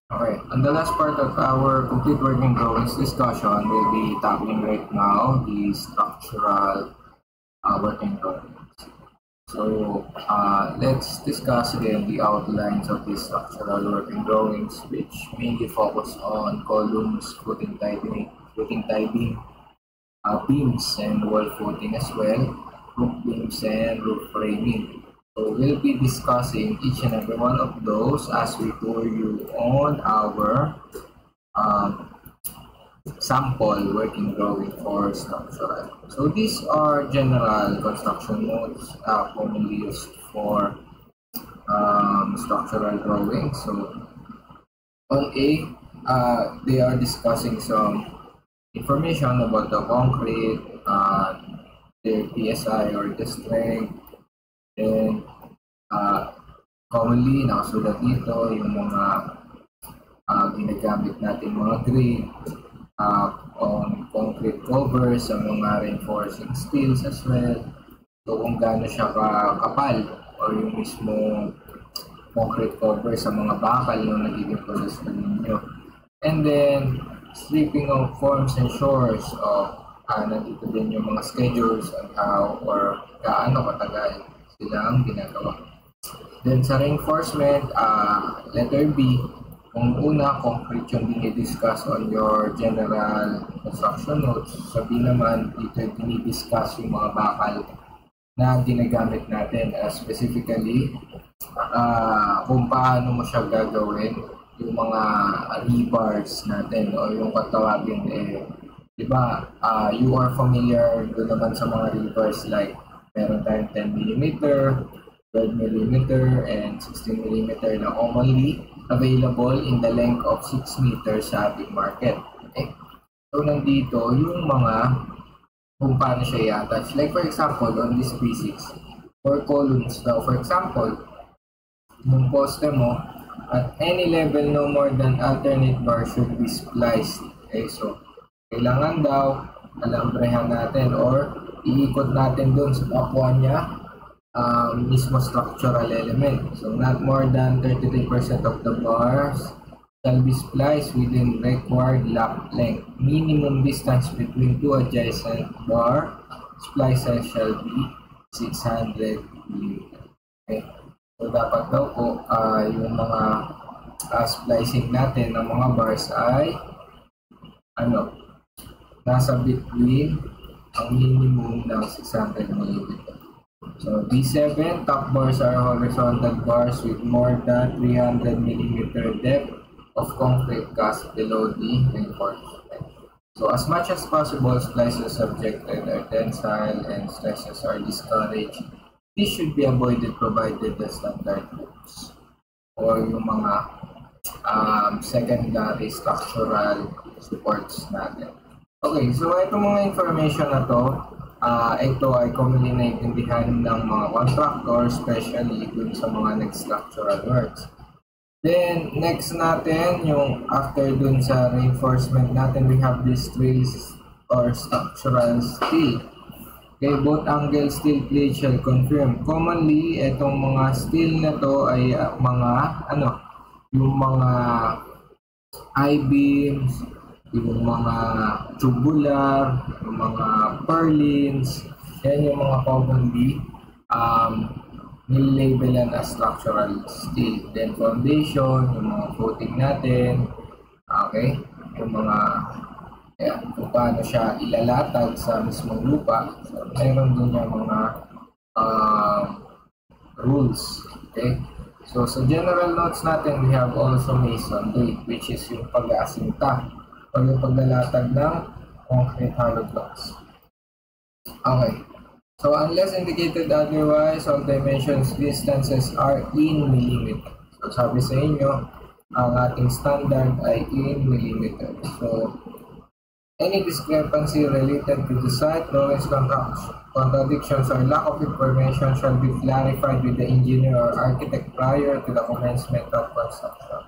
Okay, on the last part of our complete working drawings discussion, we'll be tackling right now the structural working drawings. So let's discuss again the outlines of the structural working drawings, which mainly focus on columns, footing tiding, beams and wall footing as well, roof beams and roof framing. So we'll be discussing each and every one of those as we tour you on our um, sample working drawing for structural. So these are general construction modes commonly used for structural drawing. So on A, they are discussing some information about the concrete, the PSI or the strength, then commonly nakasulat dito yung mga ginagamit natin mga grade on concrete covers, sa mga reinforcing steels as well. So kung gaano siya kakapal or yung mismo concrete cover sa mga bakal na nagiging process ninyo. And then, sleeping of forms and shores of nandito din yung mga schedules on how or gaano katagal silang ginagawa. Then sa reinforcement, letter B, kung una, concrete yung dinidiscuss on your general construction notes. Sabi naman, dito dinidiscuss yung mga bakal na ginagamit natin. Specifically, kung paano mo siya gagawin, yung mga rebars natin o yung katawagin di ba, you are familiar doon naman sa mga rebars like meron tayong 10mm, 12mm, and 16mm na commonly available in the length of 6 meters sa ating market. Okay? So nandito yung mga kung paano siya i-attach. Like for example, on this P6, for columns daw, for example, yung poste mo, at any level no more than alternate bar should be spliced. Okay, so kailangan daw alambrehan natin or iikot natin dun sa kapwa niya mismo structural element. So not more than 33% of the bars shall be spliced within required lap length. Minimum distance between two adjacent bar splices shall be 600 mm. Okay. So dapat daw po yung mga splicing natin ng mga bars ay nasa between ang minimum ng 600 mm. So B7, top bars are horizontal bars with more than 300 mm depth of concrete cast below the reinforcement. So as much as possible, splices subjected are tensile and stresses are discouraged. This should be avoided provided the standard hooks or yung mga secondary structural supports natin. Okay, so itong mga information na to, ito ay commonly naiintindihan ng mga contractor, especially dun sa mga nag-structural works. Then, next natin, yung after dun sa reinforcement natin, we have these trails or structural steel. Okay, both angle steel plate shall confirm. Commonly, itong mga steel na to ay mga, yung mga I-beams, yung mga tubular, yung mga purlins, yan yung mga commonly nilabelan as structural steel. Then foundation, yung mga footing natin, okay, yung mga kung paano siya ilalatag sa mismong lupa. So, mayroon doon yung mga rules. Okay? So, sa general notes natin, we have also masonry, which is yung pag-aasinta o yung paglalatag ng concrete hollow blocks. Okay. So, unless indicated otherwise, all dimensions distances are in millimeter. So, sabi sa inyo, ang ating standard ay in millimeter. So, any discrepancy related to the site, drawings, contradictions, or lack of information shall be clarified with the engineer or architect prior to the commencement of construction.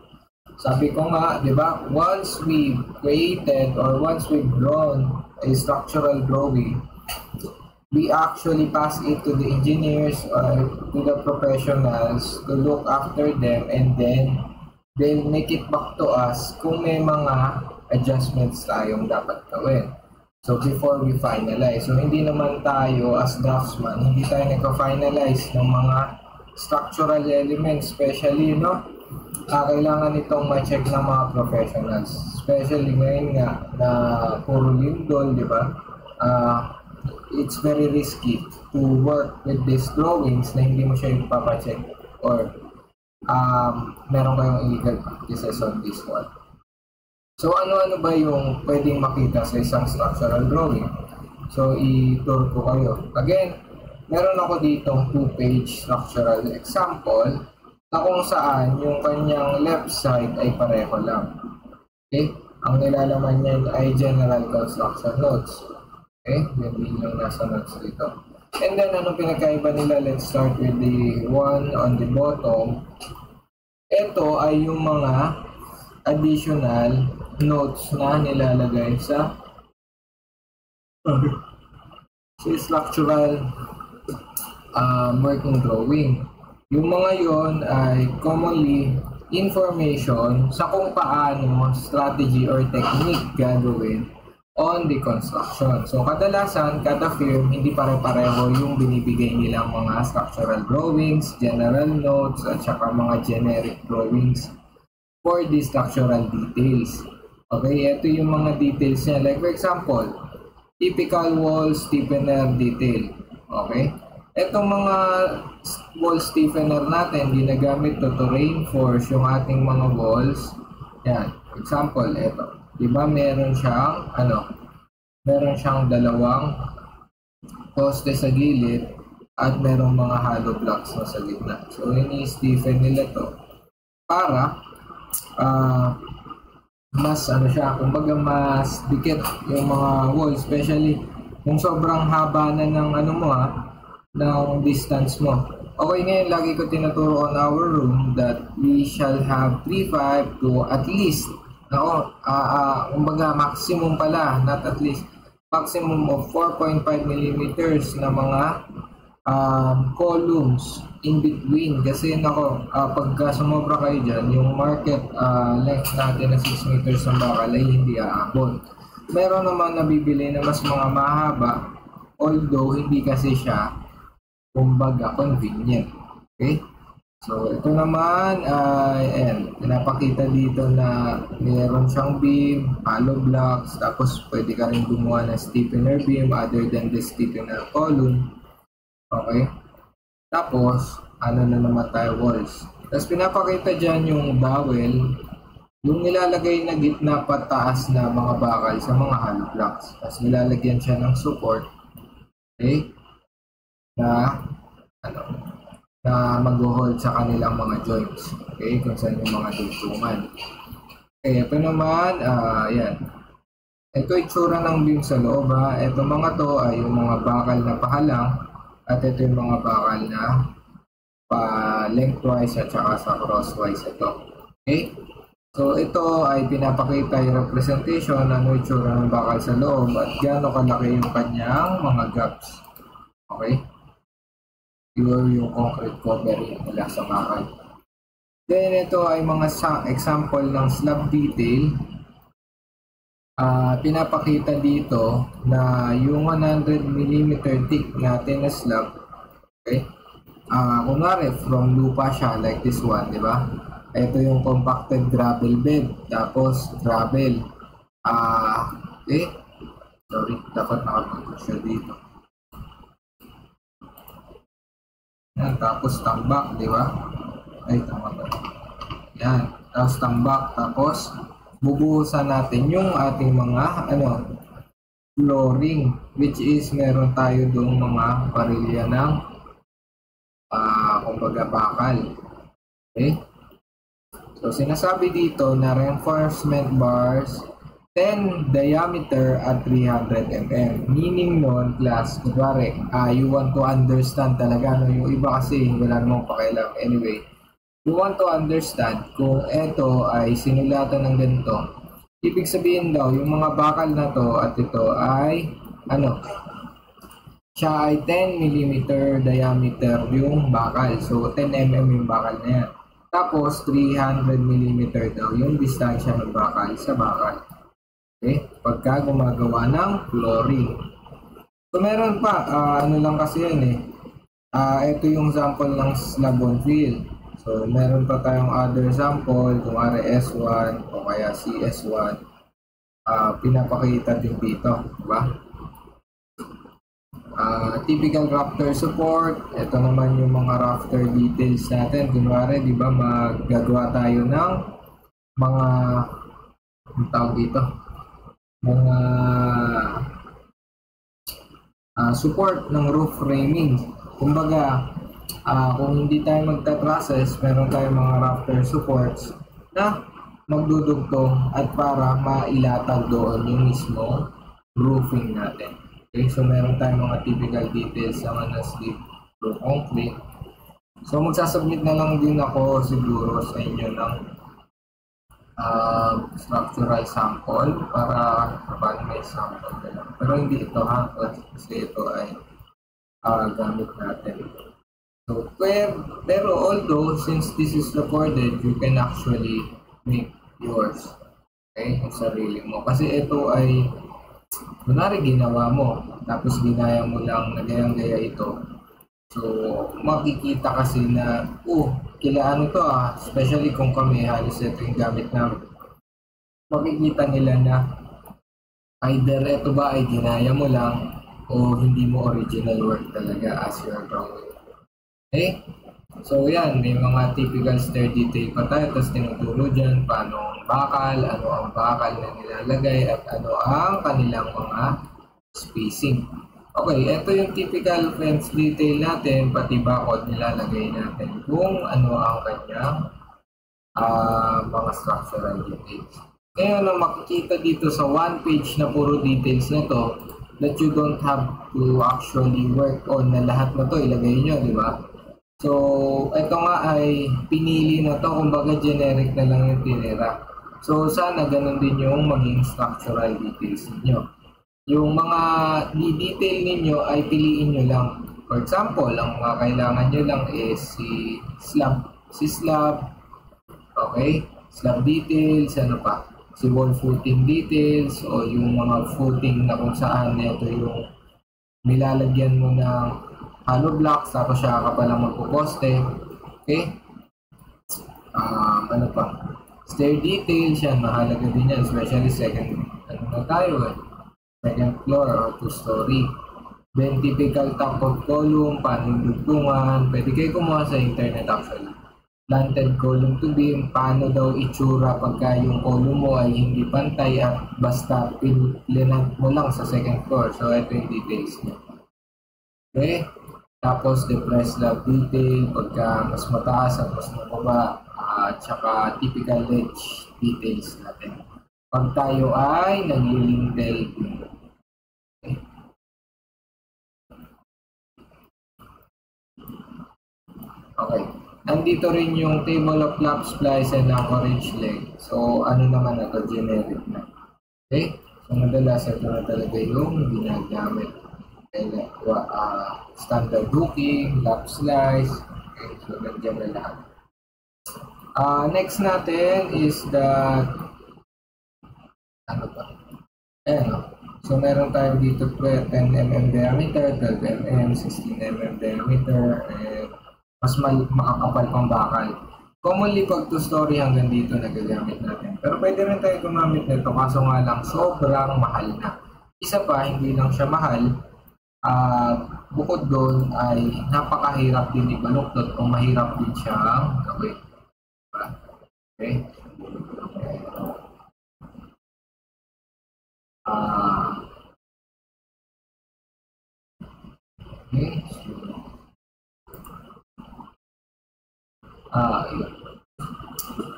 Sabi ko nga, di ba, once we created or once we've drawn a structural drawing, we actually pass it to the engineers or to the professionals to look after them, and then they'll make it back to us kung may mga adjustments tayong dapat gawin. So before we finalize, so hindi naman tayo as draftsman, hindi tayo nagpa-finalize ng mga structural elements, especially kailangan itong ma-check ng mga professionals. Especially ngayon nga na puro lindol, di ba? It's very risky to work with these drawings na hindi mo siya ipapacheck or meron kayong illegal practices on this one. So ano-ano ba yung pwedeng makita sa isang structural drawing? So i-tour ko kayo. Again, meron ako ditong 2-page structural example na kung saan yung kanyang left side ay pareho lang. Okay? Ang nilalaman niyan ay general construction notes. Okay? Yan yung nasa notes dito. And then, anong pinagkaiba nila? Let's start with the one on the bottom. Ito ay yung mga additional notes na nilalagay sa structural working drawing. Yung mga yon ay commonly information sa kung paano strategy or technique gagawin on the construction. So kadalasan, kada firm, hindi pare-pareho yung binibigay nilang mga structural drawings, general notes, at saka mga generic drawings for the structural details. Okay, ito yung mga details niya. Like for example, typical wall stiffener detail. Okay, itong mga wall stiffener natin, ginagamit to reinforce yung ating mga walls. Yan, example, ito. Diba meron siyang, meron siyang dalawang poste sa gilid at merong mga hollow blocks na sa gitna. So, ini-stiffen nila to para mas kumbaga mas dikit yung mga wall, especially kung sobrang haba na ng ng distance mo. Okay, ngayon lagi ko tinuturo on our room that we shall have 3.5 to at least kumbaga maximum pala, not at least, maximum of 4.5 millimeters na mga columns in between. Kasi pagka sumobra kayo dyan, yung market length natin na 6 meters ng bakal ay hindi aabot. Meron naman nabibili na mas mga mahaba, although hindi kasi siya kumbaga convenient. Okay? So ito naman ay pinapakita dito na meron siyang beam, hollow blocks, tapos pwede ka rin gumawa ng stiffener beam other than the stiffener column. Okay? Tapos, na naman tayo walls. Tapos pinapakita dyan yung dowel, yung nilalagay na gitna pataas na mga bakal sa mga hollow blocks. Tapos nilalagyan siya ng support. Okay? Na mag-hold sa kanilang mga joints. Okay? Kung saan yung mga dugtungan. Okay, ito naman, yan. Ito itsura ng beam sa loob, ha. Ito mga to ay yung mga bakal na pahalang at ito yung mga bakal na pa-lengthwise at saka sa crosswise ito. Okay? So ito ay pinapakita yung representation ng itsura ng bakal sa loob at gaano kalaki yung kanyang mga gaps. Okay? Yung concrete covering nila sa bakal. Then ito ay mga example ng slab detail. Pinapakita dito na yung 100 mm thick natin na slab, okay? Kunwari from lupa siya like this one, di ba? Ito yung compacted gravel bed, tapos gravel. Okay? Sorry, dapat nakapunta siya dito. Yan, tapos tambak, di ba? Ay, tama ba? Yan, tapos tambak, tapos bubuhusan natin yung ating mga flooring, which is meron tayo doong mga parilya ng kumbaga bakal. Okay? So sinasabi dito na reinforcement bars 10 diameter at 300 mm. Meaning nun, class, kunwari, you want to understand talaga, yung iba kasi wala namang pakialam. Anyway, you want to understand kung ito ay sinulatan ng ganito. Ibig sabihin daw, yung mga bakal na to at ito ay, siya ay 10 mm diameter yung bakal. So, 10 mm yung bakal na yan. Tapos 300 mm daw yung distansya ng bakal sa bakal. Okay? Pagka gumagawa ng flooring. So meron pa, ano lang kasi yan eh. Ito yung sample ng slab on fill. So meron pa tayong other sample, kung RS1 o kaya CS1. Pinapakita din dito, diba? Typical rafter support. Ito naman yung mga rafter details natin. Kunwari, di ba, maggagawa tayo ng mga tawag dito, mga support ng roof framing. Kumbaga, kung hindi tayo magta-trusses, meron tayong mga rafter supports na magdudugtong at para mailatag doon yung mismo roofing natin. Okay, so meron tayong mga typical details sa mga slip through concrete. So magsasubmit na lang din ako siguro sa inyo ng structural sample para paano may sample na lang. Pero hindi ito ha, kasi ito ay gamit natin. So, pero although since this is recorded, you can actually make yours. Okay, yung sarili mo. Kasi ito ay kunwari ginawa mo, tapos ginaya mo lang na gayang-gaya ito. So, makikita kasi na, kila ano to especially kung kami, halos ito yung gamit namin. Makikita nila na either ito ba ay ginaya mo lang o hindi mo original work talaga as your drawing. Okay? So, yan, may mga typical stair detail pa tayo, tapos tinuturo dyan paano ang bakal, ano ang bakal na nilalagay, at ano ang kanilang mga spacing. Okay, ito yung typical fence detail natin, pati bakod nilalagay natin kung ano ang kanyang mga structural details. Ngayon, ang makikita dito sa one page na puro details na to, that you don't have to actually work on na lahat na to ilagay nyo, di ba? So, ito nga ay pinili na to, kumbaga generic na lang yung tinira. So, sana ganun din yung maging structural details ninyo. Yung mga detail ninyo ay piliin nyo lang. For example, ang mga kailangan nyo lang is si slab, okay? Slab details, ano pa? Si wall footing details, o yung mga footing na kung saan ito yung nilalagyan mo ng hollow blocks, tapos siya ka palang magpuposte. Okay? Ano pa? Stair details, yan, mahalaga din yan, especially second floor or 2-story. Then, typical top of column, paano dugtungan, pwede kayo kumuha sa internet actually. Planted column to beam, paano daw itsura pagka yung column mo ay hindi pantay at basta pinlinat mo lang sa second floor. So, ito yung details niya. Okay? Tapos, depressed slab detail, pagka mas mataas at mas mababa, at saka typical ledge details natin. Pag tayo ay naglilintel. Okay. Okay. Nandito rin yung table of lap splice and anchorage leg. So, ano naman na ito? Generic na. Okay? So, madalas ito na talaga yung ginagamit. Standard hooking, lap slice, okay, so nandiyan na lahat. Next natin is the ano ba? Ayan, so meron tayo dito 10mm diameter, 12mm, 16mm diameter, and mas makakapal pang bakal. Commonly pag 2-story hanggang dito nagagamit natin. Pero pwede rin tayo gumamit nito, kaso nga lang sobrang mahal na. Isa pa, hindi lang siya mahal, bukod doon ay napakahirap din ibaluktot kung mahirap din siyang gawin. Okay?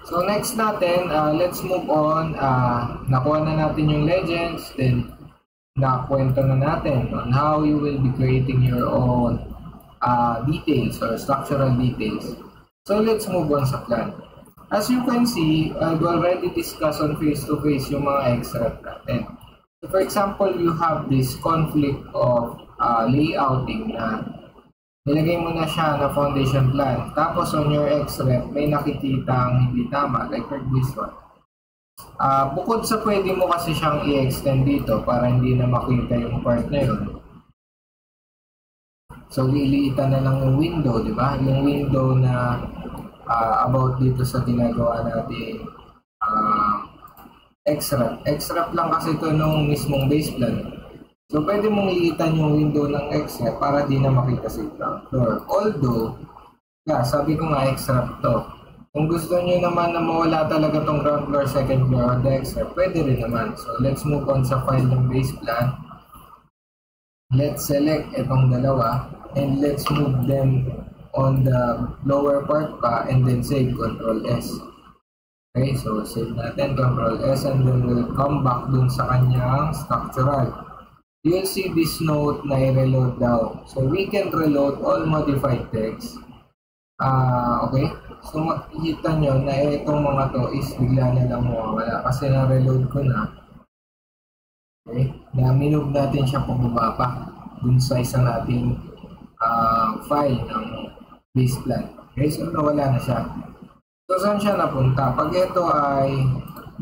So next natin, let's move on. Nakuha na natin yung legends, then nakwento na natin on how you will be creating your own details or structural details. So let's move on sa plan. As you can see, I've already discussed on face-to-face yung mga extract natin. So for example, you have this conflict of layouting na Nilagay mo na siya na foundation plan. Tapos on your XREF, may nakikitang hindi tama, like for this one. Bukod sa pwede mo kasi siyang i-extend dito para hindi na makita yung part na yun. So, liliitan na lang yung window, di ba? Yung window na about dito sa ginagawa natin XREF. XREF lang kasi ito nung mismong base plan. So, pwede mong liitan yung window ng XREF para di na makita sa ground floor. Although, sabi ko nga XREF to. Kung gusto nyo naman na mawala talaga tong ground floor, second floor, on the XREF, pwede rin naman. So, let's move on sa file ng base plan. Let's select itong dalawa and let's move them on the lower part pa and then save Ctrl S. Okay, so save natin Ctrl S and then we'll come back dun sa kanyang structural. You'll see this note na i-reload daw. So we can reload all modified text. Okay, so makikita nyo na itong mga to is bigla na lang mawawala kasi na-reload ko na. Okay, na-move natin siya pababa pa dun sa isang nating file ng base plan. Okay, so nawala na siya. So saan siya napunta? Pag ito ay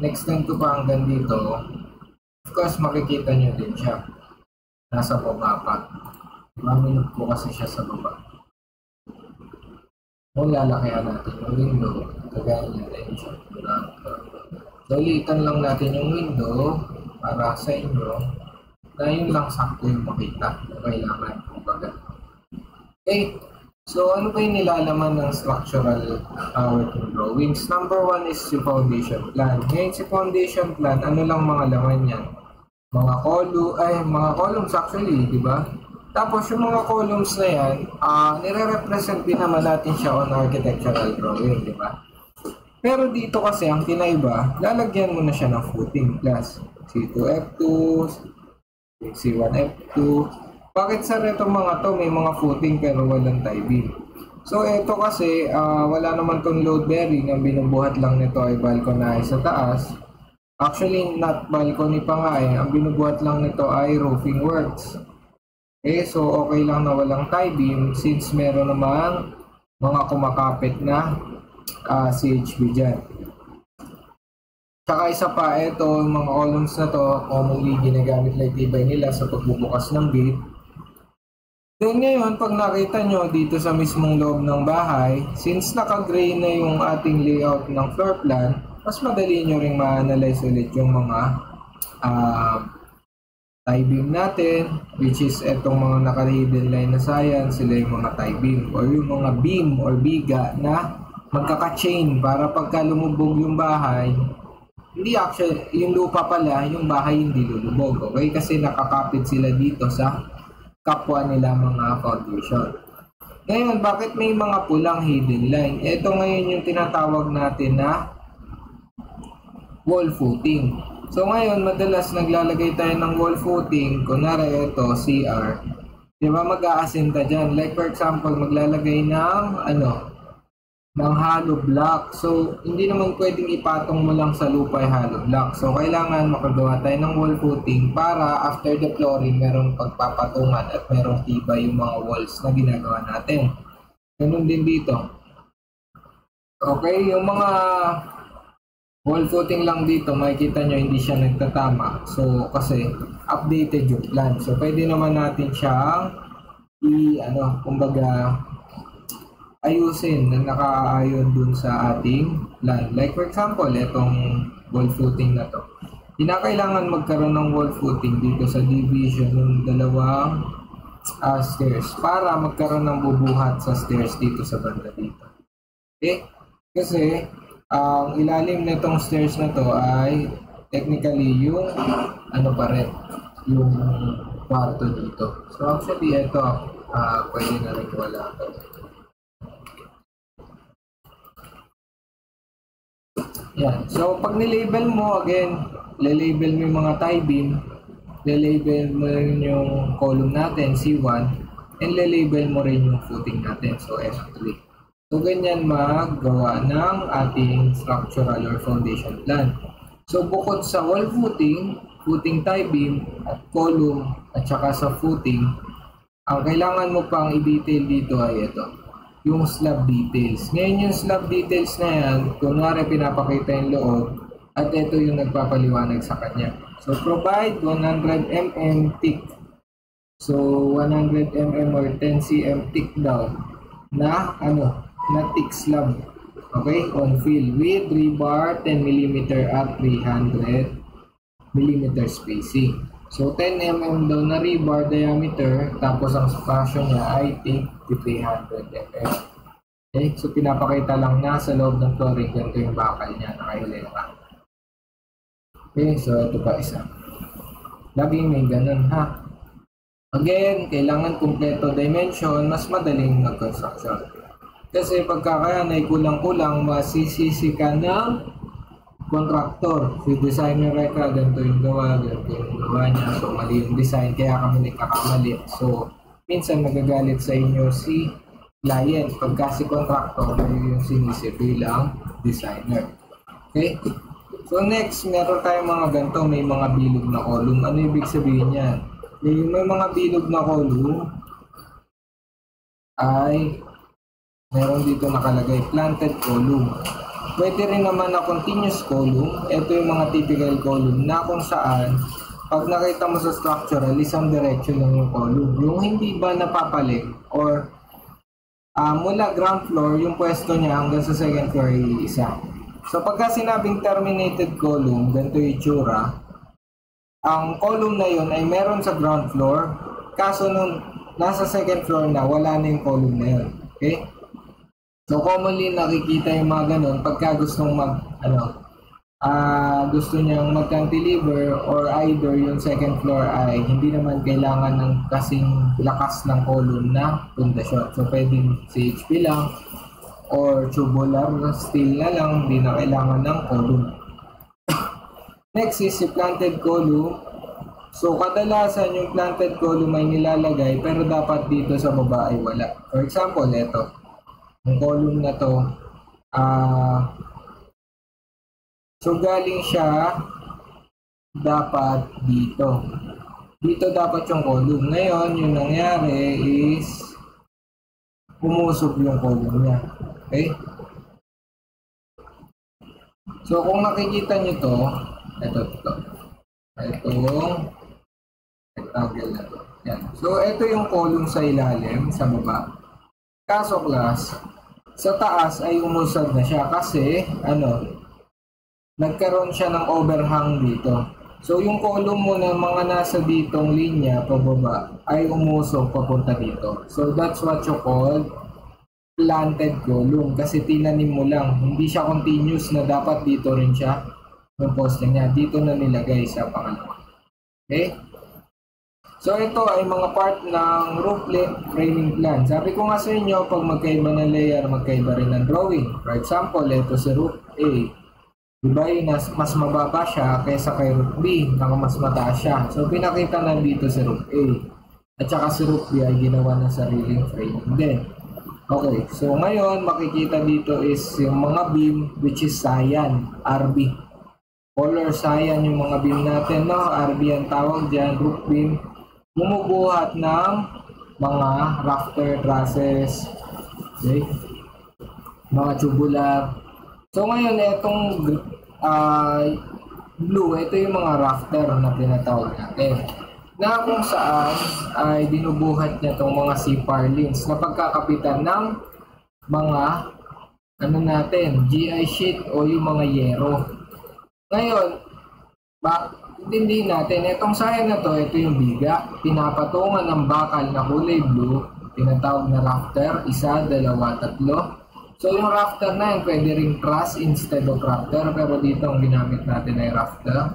na-extend ko pa hanggang dito, of course makikita nyo din siya. Nasa baba pa. Maminot ko kasi siya sa baba. Kung lalakihan natin yung window, kagaya niya rin siya. So, liitan lang natin yung window para sa inyo na yun lang sakto yung makita. Kailangan kumbaga. Okay. So, ano ba yung nilalaman ng structural working drawings? Number 1 is yung foundation plan. Ngayon, si foundation plan, ano lang mga laman yan? Mga columns actually, di ba? Tapos yung mga columns na yan, nire-represent din naman natin siya on architectural drawing, di ba? Pero dito kasi ang kinaiba, lalagyan mo na siya ng footing plus C2F2, C1F2. Bakit sa reto mga to may mga footing pero walang tie beam? So ito kasi wala naman tong load bearing, ang binubuhat lang nito ay balconize sa taas. Actually, not balcony pa nga eh. Ang binubuhat lang nito ay roofing works. Okay, so okay lang na walang tie beam since meron naman mga kumakapit na CHB dyan. Tsaka isa pa, ito, mga columns na to, commonly ginagamit lang tibay nila sa pagbubukas ng gate. Then ngayon, pag nakita nyo dito sa mismong loob ng bahay, since naka-gray na yung ating layout ng floor plan, mas madali nyo ring ma-analyze ulit yung mga tie beam natin, which is etong mga naka-hidden line na science, sila yung mga tie beam or yung mga beam or biga na magkaka-chain para pagka lumubog yung bahay, hindi actually, yung lupa pala, yung bahay hindi lulubog, okay? Kasi nakakapit sila dito sa kapwa nila mga foundation. Ngayon, bakit may mga pulang hidden line? Ito ngayon yung tinatawag natin na wall footing. So ngayon, madalas naglalagay tayo ng wall footing, kunwari ito, CR. Diba mag-aasinta dyan? Like for example, maglalagay ng ng hollow block. So hindi naman pwedeng ipatong mo lang sa lupa yung hollow block. So kailangan makagawa tayo ng wall footing para after the flooring, merong pagpapatungan at merong tibay yung mga walls na ginagawa natin. Ganun din dito. Okay, yung mga wall footing lang dito, makikita nyo hindi siya nagtatama. So, kasi updated yung plan. So, pwede naman natin siyang kumbaga, ayusin na nakaayon dun sa ating plan. Like for example, itong wall footing na to. Kinakailangan magkaroon ng wall footing dito sa division ng dalawang stairs para magkaroon ng bubuhat sa stairs dito sa banda dito. Okay? Kasi, ang ilalim nitong stairs na to ay technically yung pa rin, yung kwarto dito. So actually ito pwede na rin wala ito. Yan. So pag nilabel mo, again, nilabel mo yung mga tie beam, nilabel mo rin yung column natin, C1, and nilabel mo rin yung footing natin, so F3. So, ganyan maggawa ng ating structural or foundation plan. So, bukod sa wall footing, footing tie beam, at column, at saka sa footing, Ang kailangan mo pang i-detail dito ay ito, yung slab details. Ngayon yung slab details na yan, kunwari pinapakita yung loob, at ito yung nagpapaliwanag sa kanya. So provide 100 mm thick. So 100 mm or 10 cm thick daw na thick slab. Okay, on fill with rebar 10 mm at 300 mm spacing. So 10 mm daw na rebar diameter, tapos ang spacing niya ay 300 mm. Okay, so pinapakita lang na sa loob ng flooring ganito yung bakal niya, nakahilera. Okay, so ito pa isa. Laging may ganun ha. Again, kailangan kumpleto dimension, mas madaling mag-construction. Kasi pagkakayan ay kulang-kulang, masisisi ka ng contractor. Si designer Reka, ganito yung gawa niya. So, mali yung design, kaya kami nagkakamali. So, minsan magagalit sa inyo si client. Pagka si contractor, yung sinisi bilang designer. Okay? So, next, meron tayong mga ganito, may mga bilog na column. Ano ibig sabihin yan? May mga bilog na column ay meron dito nakalagay planted column. Pwede rin naman na continuous column. Ito yung mga typical column na kung saan pag nakita mo sa structural, isang direction lang yung column. Yung hindi ba napapalit or mula ground floor, yung pwesto niya hanggang sa second floor ay isa. So pagka sinabing terminated column, ganito yung itsura. Ang column na yun ay meron sa ground floor, kaso nung nasa second floor na, wala na yung column na yun. Okay? So commonly nakikita yung mga ganun pagka gustong gusto niyang mag-cantilever or either yung second floor ay hindi naman kailangan ng kasing lakas ng column na pundasyon. So pwedeng CHP lang or tubular steel na lang, hindi na kailangan ng column. Next is si planted column. So kadalasan yung planted column ay nilalagay pero dapat dito sa baba ay wala. For example, ito. Ang column na to, so galing siya dapat dito. Dito dapat yung column. Ngayon, yung nangyari is umusog yung column niya. Okay? So kung nakikita nyo to, ito. Itong rectangle na to. Yan. So ito yung column sa ilalim, sa baba. Kaso class, sa taas ay umusad na siya kasi nagkaroon siya ng overhang dito. So yung column mo na mga nasa ditong linya pababa ay umusog papunta dito. So that's what you call planted column kasi tinanim mo lang. Hindi siya continuous na dapat dito rin siya yung poste niya. Dito na nilagay sa pangalawa. Okay? So ito ay mga part ng roof framing plan. Sabi ko nga sa inyo, pag magkaiba ng layer, magkaiba rin ng drawing. For example, ito si roof A. Diba yun, mas mababa siya kaysa kay roof B, mas mataas siya. So pinakita na dito si roof A. At saka si roof B ay ginawa ng sariling framing din. Okay, so ngayon makikita dito is yung mga beam which is cyan, RB. Color cyan yung mga beam natin, no? RB ang tawag dyan, roof beam. Bumubuhat ng mga rafter trusses, okay? Mga tubular. So ngayon, itong blue, ito yung mga rafter na tinatawag natin. Na kung saan ay binubuhat niya itong mga C-purlins na pagkakapitan ng mga GI sheet o yung mga yero. Ngayon, intindihin natin, itong cyan na to, ito yung biga, pinapatungan ng bakal na kulay blue, tinatawag na rafter, 1, 2, 3. So yung rafter na yun, pwede ring truss instead of rafter, pero dito ang ginamit natin ay rafter.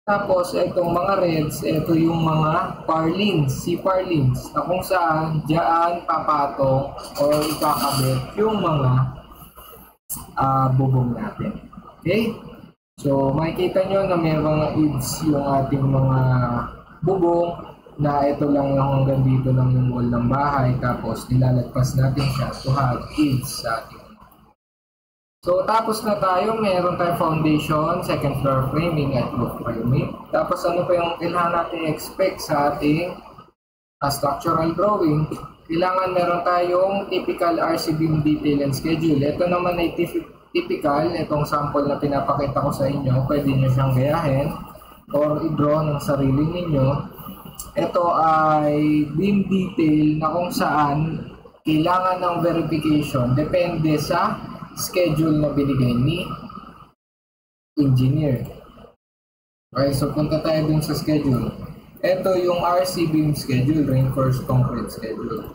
Tapos itong mga reds, ito yung mga purlins, C-purlins, na kung saan dyan papatong o ikakabit yung mga bubong natin. Okay? So, makikita nyo na may mga eaves yung ating mga bubong na ito lang yung hanggang dito lang yung wall ng bahay tapos nilalagpas natin siya to have eaves sa ating. So, tapos na tayo. Meron tayong foundation, second floor framing at roof framing. Tapos ano pa yung kailangan natin expect sa ating structural drawing, kailangan meron tayong typical RC beam detail and schedule. Ito naman ay typical, itong sample na pinapakita ko sa inyo, pwede nyo siyang gayahin or i-draw ng sarili ninyo. Ito ay beam detail na kung saan kailangan ng verification depende sa schedule na binigay ni engineer. Okay, so punta tayo dun sa schedule. Ito yung RC beam schedule, reinforced concrete schedule.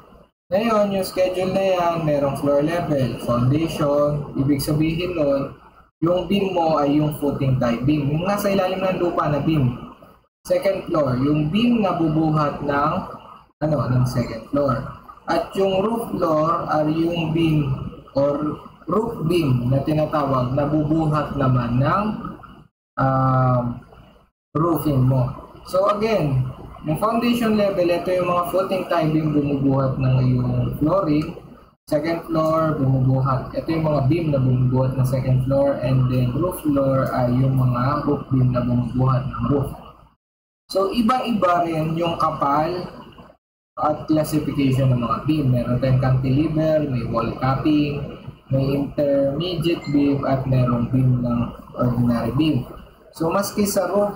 Ngayon, yung schedule na yan, merong floor level, foundation, ibig sabihin nun, yung beam mo ay yung footing tie beam, yung nasa ilalim ng lupa na beam. Second floor, yung beam na bubuhat ng second floor. At yung roof floor ay yung beam or roof beam na tinatawag na bubuhat naman ng roofing mo. So again, yung foundation level, ito yung mga footing tie beam bumubuhat ng iyong flooring. Second floor, bumubuhat. Ito yung mga beam na bumubuhat ng second floor. And then roof floor ay yung mga roof beam na bumubuhat ng roof. So iba-iba rin yung kapal at classification ng mga beam. Meron tayong cantilever, may wall capping, may intermediate beam, at merong beam ng ordinary beam. So maski sa roof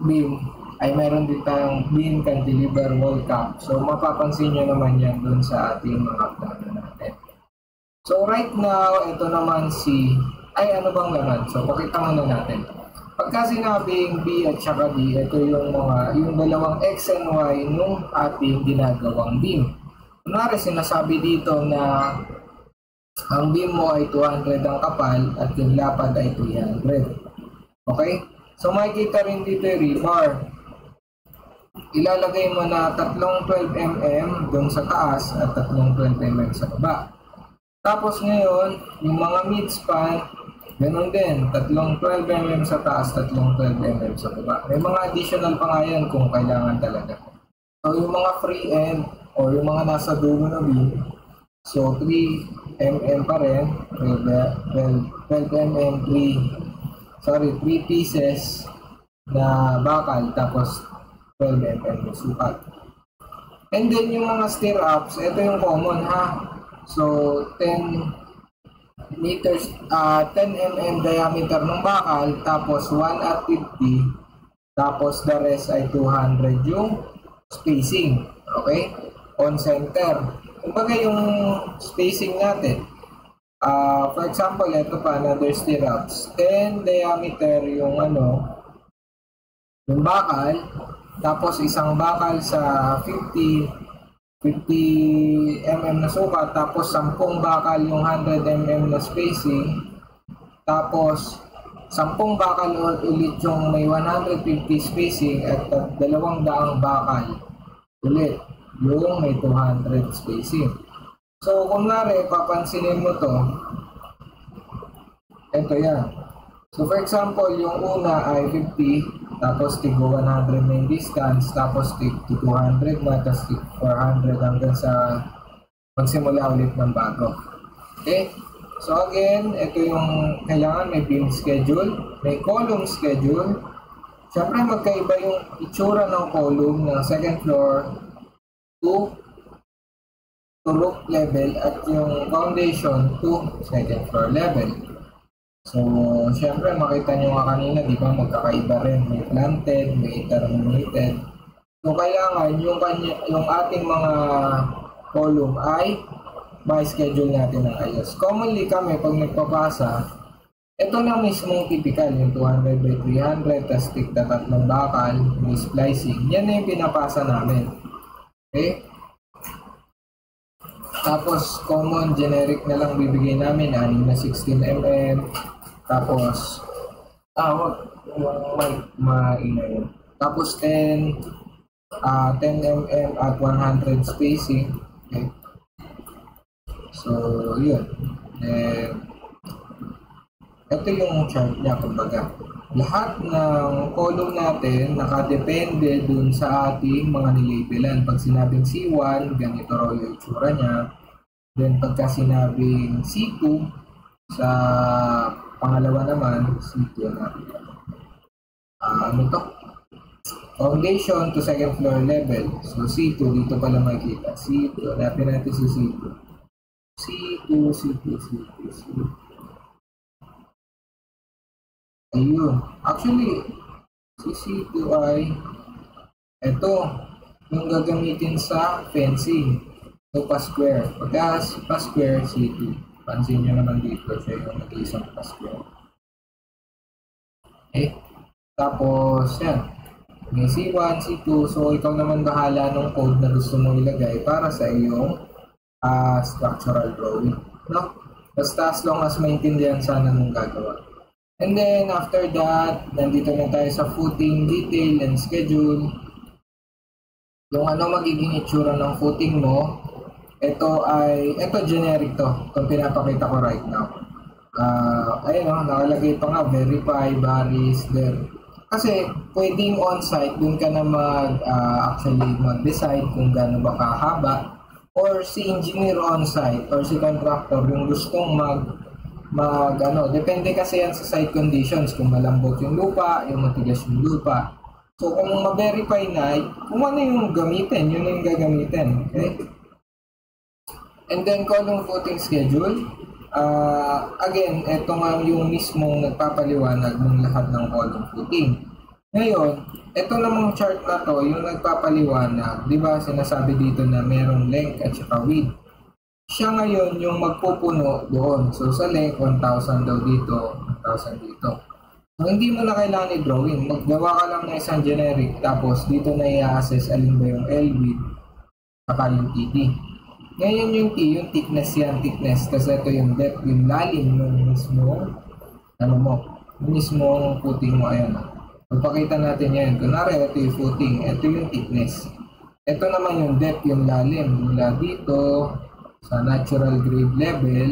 beam ay meron din tayong beam, cantilever, wall cap. So mapapansin nyo naman yan dun sa ating mga plano natin. So right now, ito naman ano bang laman? So pakita muna natin. Pagka sinabing B at saka D, ito yung dalawang X and Y nung ating ginagawang beam. Kunwari sinasabi dito na ang beam mo ay 200 ang kapal at yung lapad ay 300. Okay? So makikita rin dito yung rebar. Ilalagay mo na tatlong 12 mm doon sa taas at tatlong 12 mm sa baba. Tapos ngayon, yung mga midspan, ganun din, tatlong 12 mm sa taas, tatlong 12 mm sa baba. May mga additional pa nga yan kung kailangan talaga. So yung mga free end o yung mga nasa dulo na beam, so 3 mm pa rin, 12 mm, 3 pieces na bakal, tapos 12 mm na sukat. And then yung mga stirrups, ito yung common ha. So 10 meters, 10 mm diameter ng bakal, tapos 1 at 50, tapos the rest ay 200 yung spacing. Okay? On center. Kumbaga yung spacing natin. For example, ito pa, another stirrups. 10 diameter yung yung bakal, tapos isang bakal sa 50 mm na sukat, tapos 10 bakal yung 100 mm na spacing, tapos 10 bakal ulit yung may 150 spacing, at 200 bakal ulit yung may 200 spacing. So kunwari papansinin mo to, ito yan. So for example, yung una ay 50, tapos tig 100 na yung distance, tapos tig 200 na, tapos tig 400 hanggang sa magsimula ulit ng bago. Okay? So again, ito yung kailangan, may beam schedule, may column schedule. Siyempre magkaiba yung itsura ng column ng second floor to roof level at yung foundation to second floor level. So, syempre makita nyo nga kanina, di ba, magkakaiba rin. May planted, may terminated. So, kailangan yung ating mga column ay ma-schedule natin ng ayos. Commonly kami, pag nagpapasa, ito na mismong typical, yung 200 by 300, tas tig na tatlong bakal, may splicing. Yan na yung pinapasa namin. Okay? Tapos, common, generic na lang bibigay namin, 6 na 16 mm. Tapos, maingay. Tapos, 10 mm at 100 spacing. Okay. So, yun. Ito yung chart niya, kumbaga. Lahat ng column natin nakadepende dun sa ating mga nilabelan. Pag sinabing C1, ganito raw yung itsura niya. Then pagka sinabing C2, sa pangalawa naman, C2 na. Foundation to second floor level. So C2, dito pala makikita. C2, hanapin natin si C2. C2. Ayun. Actually, si C2 ay ito, yung gagamitin sa fencing. So, pa-square. Pagka pa-square, C2. Pansin nyo naman dito, siya yung nag-iisang pa-square. Okay. Tapos, yan. May C1, C2, so ikaw naman bahala ng code na gusto mong ilagay para sa iyong structural drawing. No? Basta as long as maintindihan sana nung gagawa. And then, after that, nandito na tayo sa footing, detail, and schedule. Yung ano magiging itsura ng footing mo, ito generic to. Itong pinapakita ko right now. Ayun o, nakalagay pa nga, verify, varies, there. Kasi pwedeng on-site, dun ka na actually mag-decide kung gaano ba kahaba, or si engineer on-site or si contractor yung gustong depende kasi yan sa site conditions, kung malambot yung lupa, yung matigas yung lupa. So kung ma-verify na, kung ano yung gamitin, yun yung gagamitin. Okay? And then column footing schedule. Again, ito nga yung mismong nagpapaliwanag ng lahat ng column footing. Ngayon, ito namang chart na to, yung nagpapaliwanag, di ba sinasabi dito na merong length at saka width. Siya ngayon yung magpupuno doon. So sa length, 1,000 daw dito, 1,000 dito. So hindi mo na kailangan i-drawing. Maggawa ka lang ng isang generic, tapos dito na i-assess alin ba yung L width, saka yung TD. Ngayon yung T, yung thickness yan, thickness. Kasi ito yung depth, yung lalim ng mismo, yung mismong footing mo, ayan. Pagpakita natin yan. Kunwari, ito yung footing, ito yung thickness. Ito naman yung depth, yung lalim. Mula dito, sa natural grade level,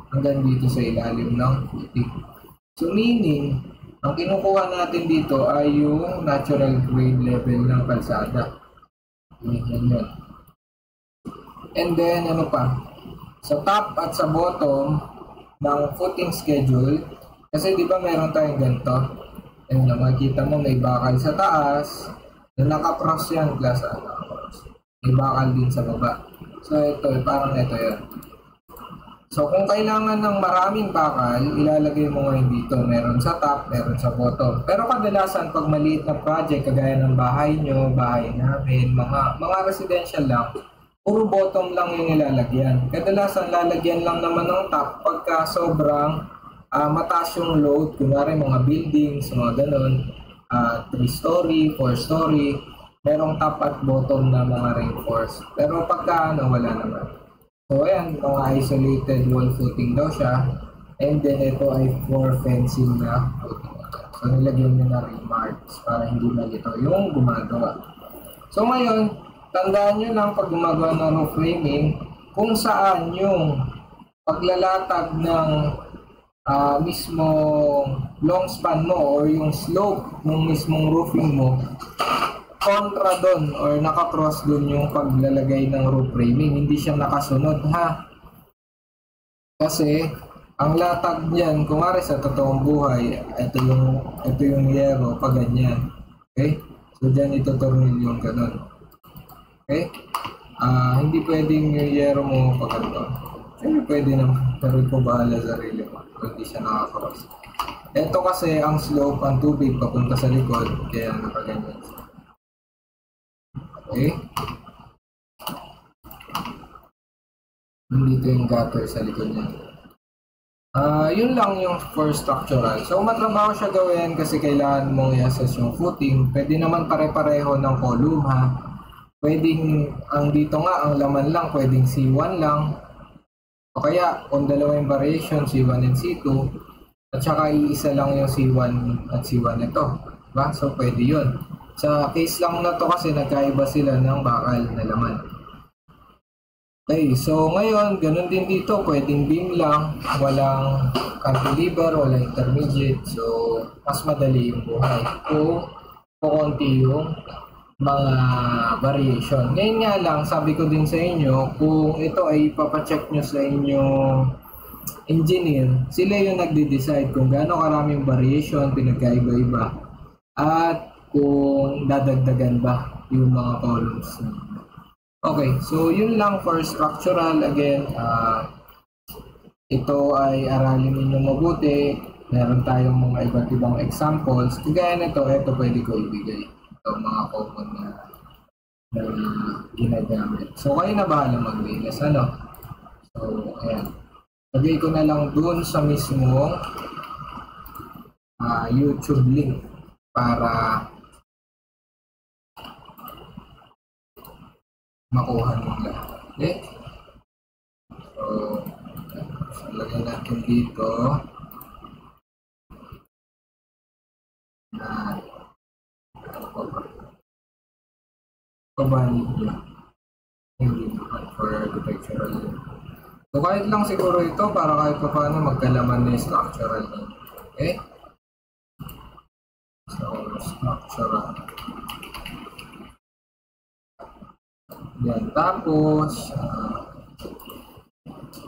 hanggang dito sa ilalim ng footing. So meaning, ang kinukuha natin dito ay yung natural grade level ng kalsada. Yan yun. And then, ano pa? Sa top at sa bottom ng footing schedule, kasi di ba meron tayong ganito? Ayun na, makikita mo may bakal sa taas, na naka-cross yan, class may bakal din sa baba. So, ito, parang ito yan. So, kung kailangan ng maraming bakal, ilalagay mo ngayon dito. Meron sa top, meron sa bottom. Pero kadalasan, pag maliit na project, kagaya ng bahay nyo, bahay namin, mga residential lang, puro bottom lang yung ilalagyan. Kadalasan lalagyan lang naman ng top pagka sobrang mataas yung load. Kunwari mga buildings, mga ganun, 3-story, 4-story, merong top at bottom na mga reinforced. Pero pagka wala naman. So ayan, mga isolated wall footing daw siya. And then ito ay for fencing na footing. So nilagyan nyo na remarks para hindi malito yung gumagawa. So ngayon, tandaan nyo lang pag gumagawa ng roof framing kung saan yung paglalatag ng mismong long span mo or yung slope ng mismong roofing mo kontra doon or nakakross doon yung paglalagay ng roof framing. Hindi siya nakasunod ha. Kasi ang latag niyan, kung mari sa totoong buhay, ito yung yero pa ganyan. Okay? So dyan itotornil yung ganun. Okay? Hindi pwedeng yung yero mo pag ganito. Hindi pwede naman. Pero ito bahala sa sarili mo. Hindi siya nakakross. Ito kasi ang slope, ang tubig papunta sa likod. Kaya nakaganyan siya. Okay? Dito yung gutter sa likod niya. Yun lang yung for structural. So matrabaho siya gawin kasi kailangan mong i-assess yung footing. Pwede naman pare-pareho ng column ha. Pwedeng, dito nga, ang laman lang, pwedeng C1 lang. O kaya, kung dalawa yung variation, C1 and C2, at saka iisa lang yung C1 at C1 ito. Diba? So, pwede yun. Sa case lang na to kasi, nagkaiba sila ng bakal na laman. Okay, so ngayon, ganun din dito, pwedeng beam lang, walang cantilever, walang intermediate. So, mas madali yung buhay. Kung kukunti yung mga variation. Ngayon nga lang, sabi ko din sa inyo, kung ito ay ipapacheck nyo sa inyong engineer, sila yung nagde-decide kung gaano karaming variation, pinagkaiba-iba. At kung dadagdagan ba yung mga columns. Okay, so yun lang for structural. Again, ito ay aralin ninyo mabuti. Meron tayong mga iba't ibang examples. Kagaya nito, ito pwede ko ibigay. Ito mga common na ginagamit. So, kayo na bahala mag-linis. Ano? So, ayan. Lagay ko na lang dun sa mismo YouTube link para makuha nila. Okay? So lagay natin dito na hindi naman for architectural. So kahit lang siguro ito para kahit pa paano magkalaman na yung structural. Okay? So structural. Yan. Tapos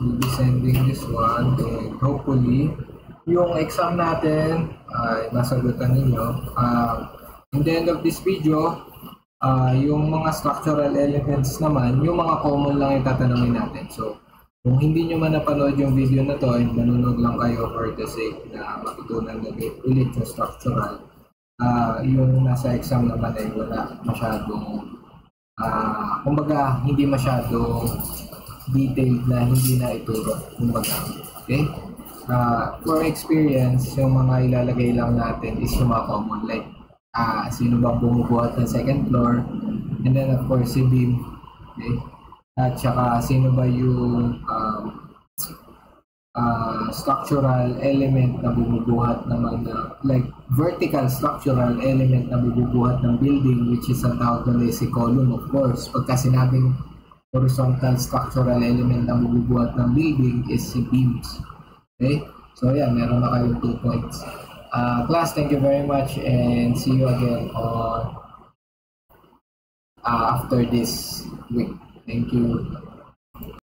we'll be sending this one and hopefully yung exam natin ay masagutan ninyo. In the end of this video, yung mga structural elements naman, yung mga common lang yung tatanungin natin. So, kung hindi nyo man napanood yung video na to and nanonood lang kayo for the sake na matutunan na ulit yung structural, yung nasa exam naman ay wala masyadong kumbaga hindi masyadong detailed na hindi na ituro, kumbaga. Okay? For experience, yung mga ilalagay lang natin is yung mga common, like sino bang bumubuhat ng second floor, and then of course si beam, okay? At saka sino ba yung structural element na bumubuhat naman like vertical structural element na bumubuhat ng building, which is ang tawag na si column. Of course, pagka sinabing horizontal structural element na bumubuhat ng building is si beams. Okay? So yeah, meron na kayong 2 points. Class, thank you very much and see you again on after this week. Thank you.